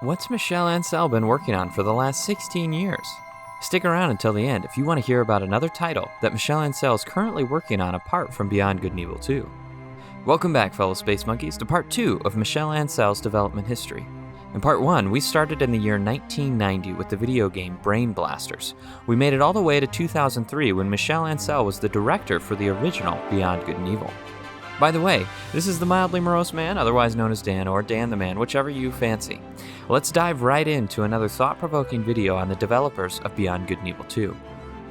What's Michel Ancel been working on for the last 16 years? Stick around until the end if you want to hear about another title that Michel Ancel is currently working on apart from Beyond Good and Evil 2. Welcome back, fellow Space Monkeys, to Part 2 of Michel Ancel's development history. In Part 1, we started in the year 1990 with the video game Brain Blasters. We made it all the way to 2003 when Michel Ancel was the director for the original Beyond Good and Evil. By the way, this is the Mildly Morose Man, otherwise known as Dan, or Dan the Man, whichever you fancy. Let's dive right into another thought-provoking video on the developers of Beyond Good and Evil 2.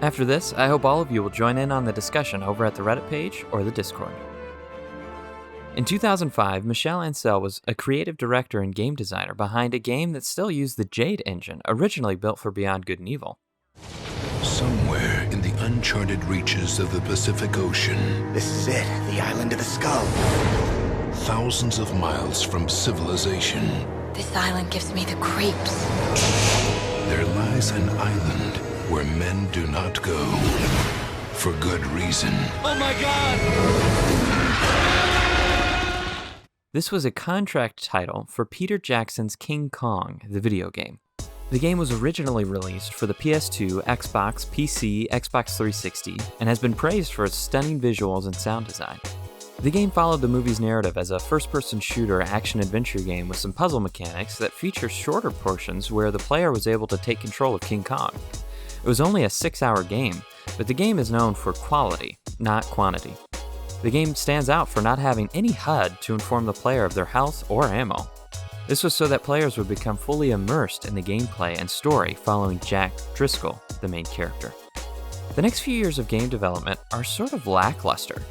After this, I hope all of you will join in on the discussion over at the Reddit page or the Discord. In 2005, Michel Ancel was a creative director and game designer behind a game that still used the Jade engine, originally built for Beyond Good and Evil. Somewhere in the uncharted reaches of the Pacific Ocean. This is it, the island of the skull. Thousands of miles from civilization. This island gives me the creeps. There lies an island where men do not go. For good reason. Oh my god! This was a contract title for Peter Jackson's King Kong, the video game. The game was originally released for the PS2, Xbox, PC, Xbox 360, and has been praised for its stunning visuals and sound design. The game followed the movie's narrative as a first-person shooter action-adventure game with some puzzle mechanics that feature shorter portions where the player was able to take control of King Kong. It was only a 6-hour game, but the game is known for quality, not quantity. The game stands out for not having any HUD to inform the player of their health or ammo. This was so that players would become fully immersed in the gameplay and story following Jack Driscoll, the main character. The next few years of game development are sort of lackluster.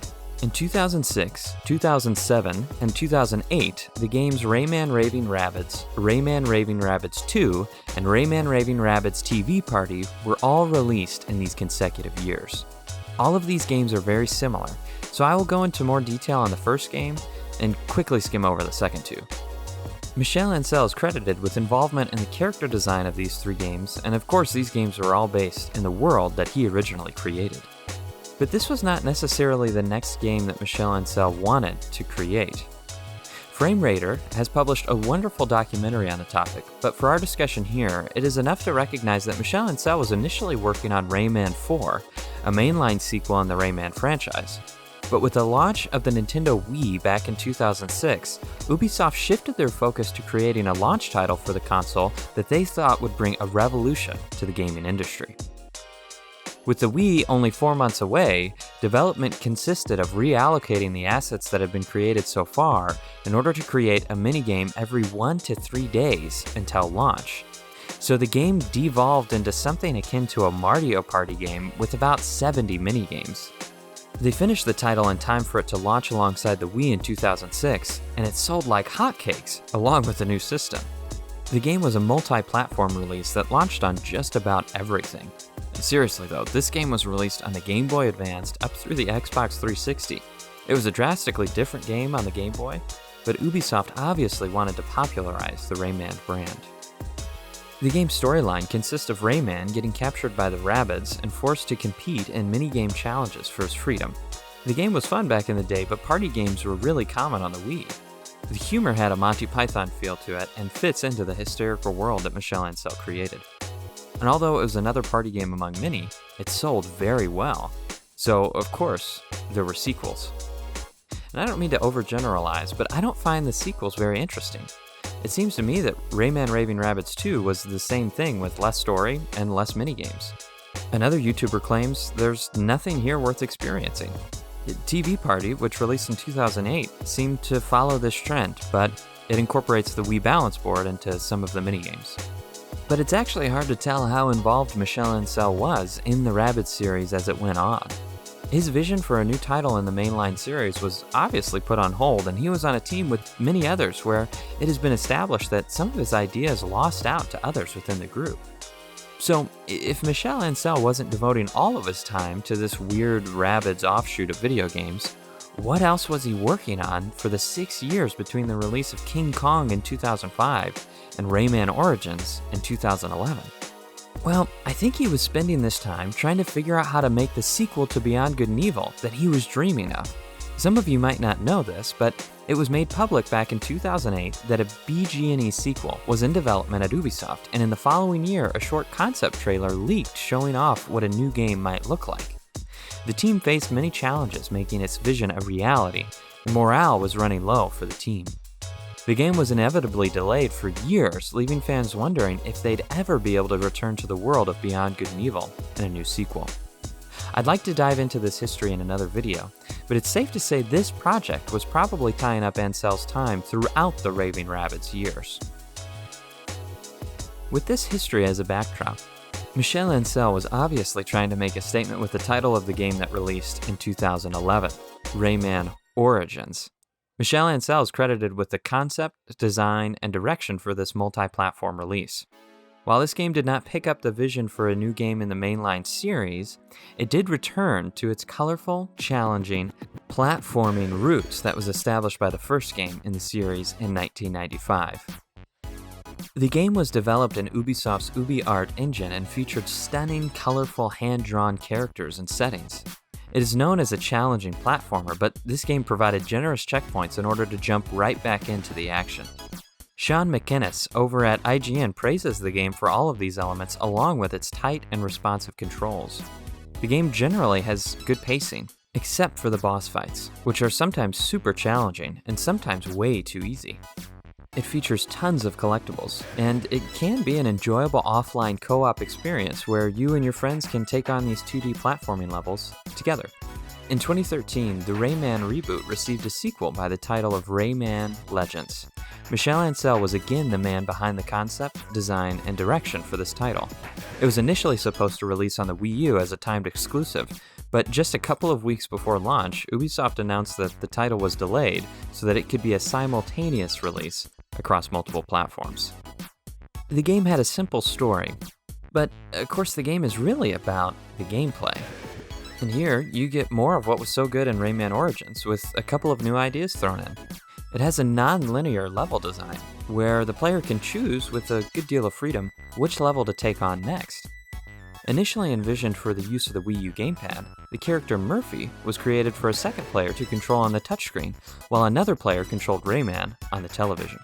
In 2006, 2007, and 2008, the games Rayman Raving Rabbids, Rayman Raving Rabbids 2, and Rayman Raving Rabbids TV Party were all released in these consecutive years. All of these games are very similar, so I will go into more detail on the first game and quickly skim over the second two. Michel Ancel is credited with involvement in the character design of these three games, and of course these games were all based in the world that he originally created. But this was not necessarily the next game that Michel Ancel wanted to create. FrameRater has published a wonderful documentary on the topic, but for our discussion here, it is enough to recognize that Michel Ancel was initially working on Rayman 4, a mainline sequel in the Rayman franchise. But with the launch of the Nintendo Wii back in 2006, Ubisoft shifted their focus to creating a launch title for the console that they thought would bring a revolution to the gaming industry. With the Wii only 4 months away, development consisted of reallocating the assets that had been created so far in order to create a minigame every 1 to 3 days until launch. So the game devolved into something akin to a Mario Party game with about 70 minigames. They finished the title in time for it to launch alongside the Wii in 2006, and it sold like hotcakes, along with the new system. The game was a multi-platform release that launched on just about everything. Seriously though, this game was released on the Game Boy Advance up through the Xbox 360. It was a drastically different game on the Game Boy, but Ubisoft obviously wanted to popularize the Rayman brand. The game's storyline consists of Rayman getting captured by the Rabbids and forced to compete in minigame challenges for his freedom. The game was fun back in the day, but party games were really common on the Wii. The humor had a Monty Python feel to it and fits into the hysterical world that Michel Ancel created. And although it was another party game among many, it sold very well. So, of course, there were sequels. And I don't mean to overgeneralize, but I don't find the sequels very interesting. It seems to me that Rayman Raving Rabbids 2 was the same thing with less story and less minigames. Another YouTuber claims there's nothing here worth experiencing. TV Party, which released in 2008, seemed to follow this trend, but it incorporates the Wii Balance Board into some of the minigames. But it's actually hard to tell how involved Michel Ancel was in the Rabbids series as it went on. His vision for a new title in the mainline series was obviously put on hold, and he was on a team with many others where it has been established that some of his ideas lost out to others within the group. So, if Michel Ancel wasn't devoting all of his time to this weird Rabbids offshoot of video games, what else was he working on for the 6 years between the release of King Kong in 2005 and Rayman Origins in 2011? Well, I think he was spending this time trying to figure out how to make the sequel to Beyond Good and Evil that he was dreaming of. Some of you might not know this, but It was made public back in 2008 that a BGE sequel was in development at Ubisoft, and in the following year, a short concept trailer leaked showing off what a new game might look like. The team faced many challenges making its vision a reality, and morale was running low for the team. The game was inevitably delayed for years, leaving fans wondering if they'd ever be able to return to the world of Beyond Good and Evil in a new sequel. I'd like to dive into this history in another video, but it's safe to say this project was probably tying up Ancel's time throughout the Raving Rabbids years. With this history as a backdrop, Michel Ancel was obviously trying to make a statement with the title of the game that released in 2011, Rayman Origins. Michel Ancel is credited with the concept, design, and direction for this multi-platform release. While this game did not pick up the vision for a new game in the mainline series, it did return to its colorful, challenging, platforming roots that was established by the first game in the series in 1995. The game was developed in Ubisoft's UbiArt engine and featured stunning, colorful, hand-drawn characters and settings. It is known as a challenging platformer, but this game provided generous checkpoints in order to jump right back into the action. Shaun Mcinnis over at IGN praises the game for all of these elements along with its tight and responsive controls. The game generally has good pacing, except for the boss fights, which are sometimes super challenging and sometimes way too easy. It features tons of collectibles, and it can be an enjoyable offline co-op experience where you and your friends can take on these 2D platforming levels together. In 2013, the Rayman reboot received a sequel by the title of Rayman Legneds. Michel Ancel was again the man behind the concept, design, and direction for this title. It was initially supposed to release on the Wii U as a timed exclusive, but just a couple of weeks before launch, Ubisoft announced that the title was delayed so that it could be a simultaneous release across multiple platforms. The game had a simple story, but of course the game is really about the gameplay. And here, you get more of what was so good in Rayman Origins, with a couple of new ideas thrown in. It has a non-linear level design, where the player can choose, with a good deal of freedom, which level to take on next. Initially envisioned for the use of the Wii U gamepad, the character Murphy was created for a second player to control on the touchscreen, while another player controlled Rayman on the television.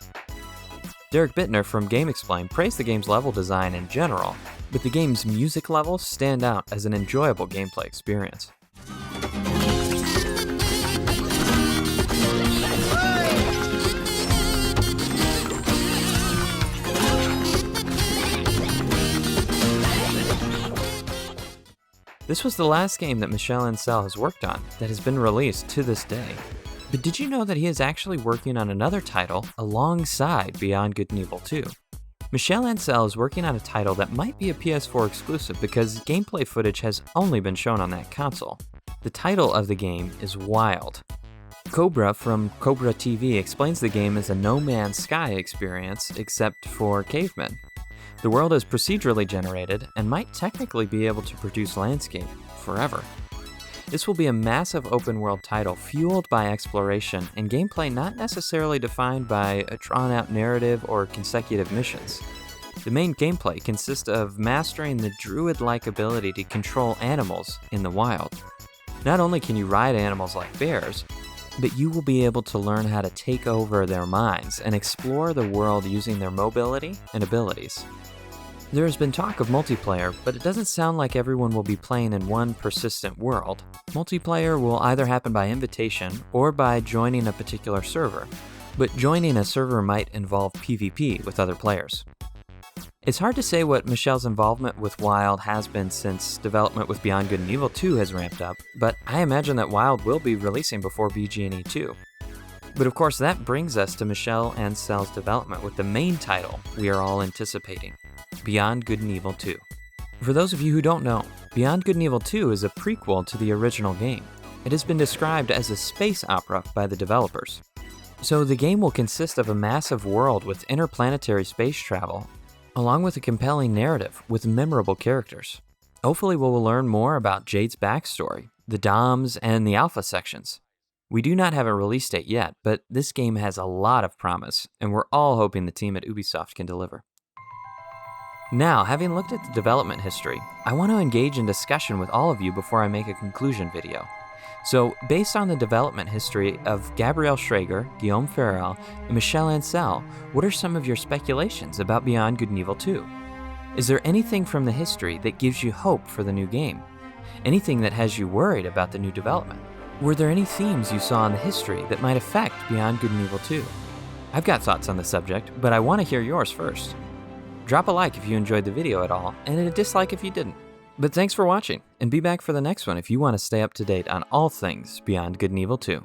Derrick Bitner from Gamexplain praised the game's level design in general, but the game's music levels stand out as an enjoyable gameplay experience. This was the last game that Michel Ancel has worked on that has been released to this day. But did you know that he is actually working on another title alongside Beyond Good and Evil 2? Michel Ancel is working on a title that might be a PS4 exclusive because gameplay footage has only been shown on that console. The title of the game is Wild. Cobra from Cobra TV explains the game as a No Man's Sky experience except for cavemen. The world is procedurally generated and might technically be able to produce landscape forever. This will be a massive open-world title fueled by exploration and gameplay not necessarily defined by a drawn-out narrative or consecutive missions. The main gameplay consists of mastering the druid-like ability to control animals in the wild. Not only can you ride animals like bears, but you will be able to learn how to take over their minds and explore the world using their mobility and abilities. There has been talk of multiplayer, but it doesn't sound like everyone will be playing in one persistent world. Multiplayer will either happen by invitation or by joining a particular server, but joining a server might involve PvP with other players. It's hard to say what Michel's involvement with Wild has been since development with Beyond Good and Evil 2 has ramped up, but I imagine that Wild will be releasing before BGE2. But of course that brings us to Michel Ancel's development with the main title we are all anticipating, Beyond Good and Evil 2. For those of you who don't know, Beyond Good and Evil 2 is a prequel to the original game. It has been described as a space opera by the developers. So the game will consist of a massive world with interplanetary space travel, along with a compelling narrative with memorable characters. Hopefully we will learn more about Jade's backstory, the DOMs, and the alpha sections. We do not have a release date yet, but this game has a lot of promise, and we're all hoping the team at Ubisoft can deliver. Now, having looked at the development history, I want to engage in discussion with all of you before I make a conclusion video. So, based on the development history of Gabriel Schrager, Guillaume Farrell, and Michel Ancel, what are some of your speculations about Beyond Good and Evil 2? Is there anything from the history that gives you hope for the new game? Anything that has you worried about the new development? Were there any themes you saw in the history that might affect Beyond Good and Evil 2? I've got thoughts on the subject, but I want to hear yours first. Drop a like if you enjoyed the video at all, and a dislike if you didn't. But thanks for watching, and be back for the next one if you want to stay up to date on all things Beyond Good and Evil 2.